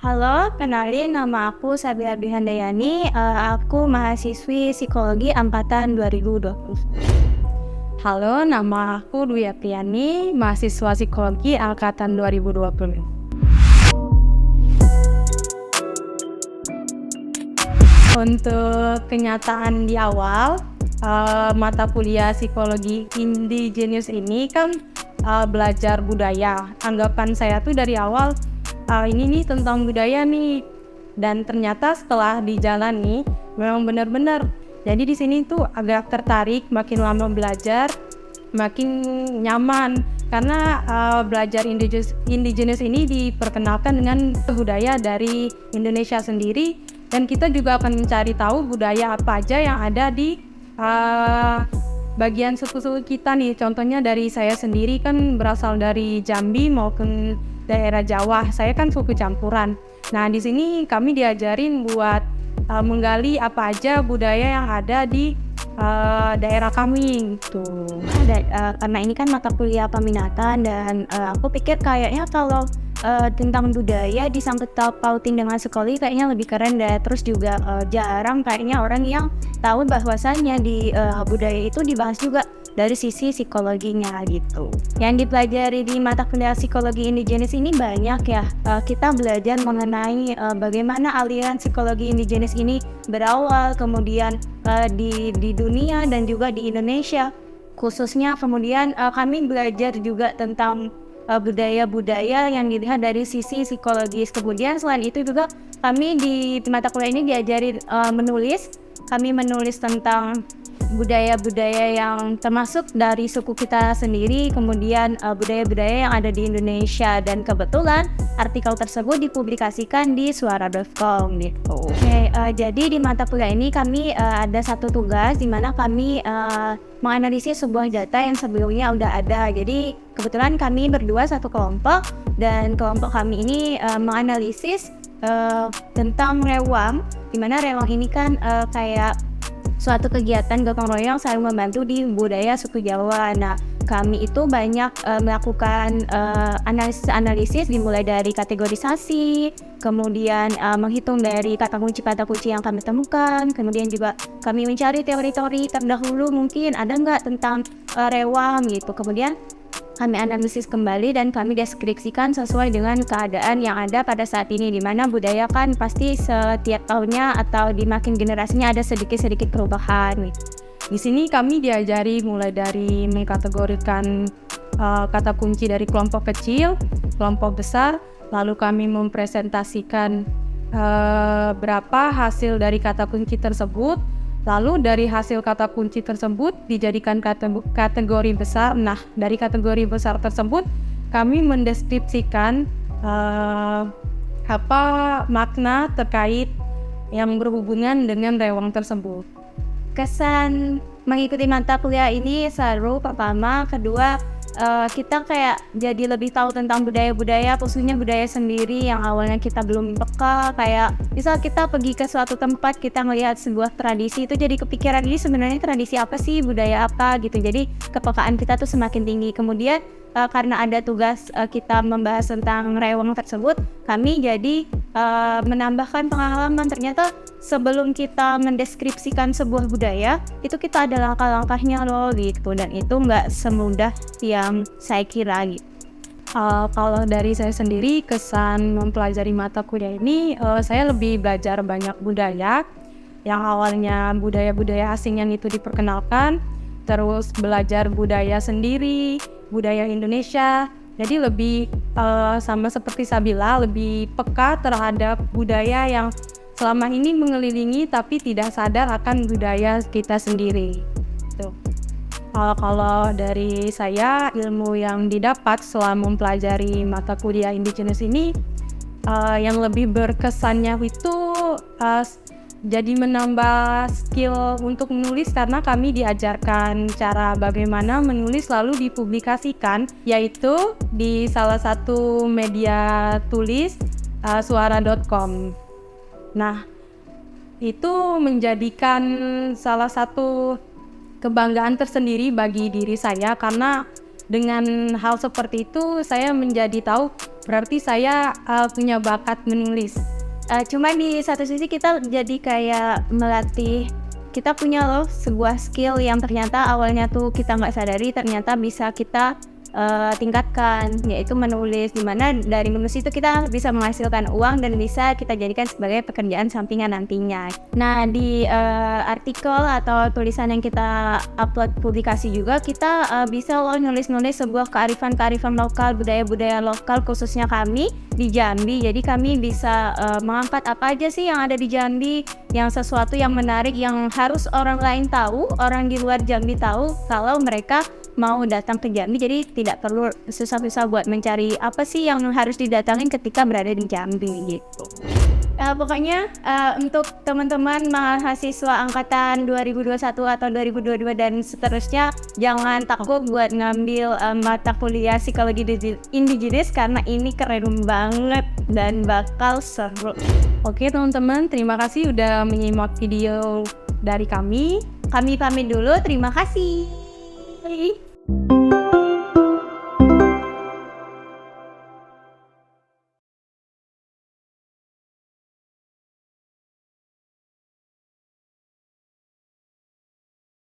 Halo, kenalin nama aku Sabila Bihandayani. Aku mahasiswi psikologi angkatan 2020. Halo, nama aku Dwi Apriani, mahasiswa psikologi angkatan 2020. Untuk kenyataan di awal, mata kuliah psikologi indigenous ini kan belajar budaya. Anggapan saya tuh dari awal, ini nih tentang budaya nih. Dan ternyata setelah dijalani, memang benar-benar. Jadi di sini tuh agak tertarik, makin lama belajar, makin nyaman karena belajar indigenous ini diperkenalkan dengan budaya dari Indonesia sendiri, dan kita juga akan mencari tahu budaya apa aja yang ada di bagian suku-suku kita nih. Contohnya dari saya sendiri kan berasal dari Jambi maupun daerah Jawa. Saya kan suku campuran. Nah, di sini kami diajarin buat menggali apa aja budaya yang ada di daerah kami gitu. Karena ini kan mata kuliah peminatan dan aku pikir kayaknya kalau tentang budaya disangkut pautin dengan psikologi kayaknya lebih keren deh. Terus juga jarang kayaknya orang yang tahu bahwasannya di budaya itu dibahas juga dari sisi psikologinya gitu. Yang dipelajari di mata kuliah psikologi indigenous ini banyak ya. Kita belajar mengenai bagaimana aliran psikologi indigenous ini berawal, kemudian di dunia dan juga di Indonesia khususnya. Kemudian kami belajar juga tentang budaya-budaya yang dilihat dari sisi psikologis. Kemudian selain itu juga kami di mata kuliah ini diajari menulis. Kami menulis tentang budaya-budaya yang termasuk dari suku kita sendiri, kemudian budaya-budaya yang ada di Indonesia, dan kebetulan artikel tersebut dipublikasikan di suara.com gitu. Jadi di mata kuliah ini kami ada satu tugas di mana kami menganalisis sebuah data yang sebelumnya udah ada. Jadi kebetulan kami berdua satu kelompok, dan kelompok kami ini menganalisis tentang rewang, di mana rewang ini kan kayak suatu kegiatan gotong royong saling membantu di budaya suku Jawa. Nah, kami itu banyak melakukan analisis dimulai dari kategorisasi, kemudian menghitung dari kata kunci yang kami temukan, kemudian juga kami mencari teori-teori terdahulu mungkin ada nggak tentang rewang gitu. Kemudian kami analisis kembali dan kami deskripsikan sesuai dengan keadaan yang ada pada saat ini, di mana budaya kan pasti setiap tahunnya atau di makin generasinya ada sedikit-sedikit perubahan. Di sini kami diajari mulai dari mengkategorikan kata kunci dari kelompok kecil, kelompok besar, lalu kami mempresentasikan berapa hasil dari kata kunci tersebut. Lalu dari hasil kata kunci tersebut dijadikan kategori besar. Nah, dari kategori besar tersebut kami mendeskripsikan apa makna terkait yang berhubungan dengan rewang tersebut. Kesan mengikuti mata kuliah ini seru, pertama. Kedua, kita kayak jadi lebih tahu tentang budaya-budaya, khususnya budaya sendiri yang awalnya kita belum peka. Kayak misal kita pergi ke suatu tempat, kita melihat sebuah tradisi, itu jadi kepikiran ini sebenarnya tradisi apa sih, budaya apa gitu. Jadi kepekaan kita tuh semakin tinggi. Kemudian karena ada tugas kita membahas tentang rewang tersebut, kami jadi menambahkan pengalaman. Ternyata sebelum kita mendeskripsikan sebuah budaya, itu kita ada langkah-langkahnya loh gitu, dan itu nggak semudah yang saya kira gitu. Kalau dari saya sendiri, kesan mempelajari mata kuliah ini, saya lebih belajar banyak budaya. Yang awalnya budaya-budaya asing yang itu diperkenalkan, terus belajar budaya sendiri, budaya Indonesia. Jadi lebih sama seperti Sabila, lebih peka terhadap budaya yang selama ini mengelilingi tapi tidak sadar akan budaya kita sendiri. Tuh. Kalau dari saya, ilmu yang didapat selama mempelajari mata kuliah indigenous ini, yang lebih berkesannya itu jadi menambah skill untuk menulis, karena kami diajarkan cara bagaimana menulis lalu dipublikasikan, yaitu di salah satu media tulis suara.com. Nah, itu menjadikan salah satu kebanggaan tersendiri bagi diri saya, karena dengan hal seperti itu saya menjadi tahu berarti saya punya bakat menulis. Cuma di satu sisi kita jadi kayak melatih, kita punya loh sebuah skill yang ternyata awalnya tuh kita nggak sadari ternyata bisa kita tingkatkan, yaitu menulis, dimana dari menulis itu kita bisa menghasilkan uang dan bisa kita jadikan sebagai pekerjaan sampingan nantinya. Nah di artikel atau tulisan yang kita upload publikasi juga kita bisa loh nulis-nulis sebuah kearifan lokal, budaya-budaya lokal khususnya kami di Jambi. Jadi kami bisa mengangkat apa aja sih yang ada di Jambi, yang sesuatu yang menarik yang harus orang lain tahu, orang di luar Jambi tahu kalau mereka mau datang ke Jambi. Jadi tidak perlu susah-susah buat mencari apa sih yang harus didatangin ketika berada di Jambi gitu. Pokoknya untuk teman-teman mahasiswa angkatan 2021 atau 2022 dan seterusnya, jangan takut buat ngambil mata kuliah psikologi indigenis karena ini keren banget dan bakal seru. Oke teman-teman, terima kasih udah menyimak video dari kami. Kami pamit dulu, terima kasih.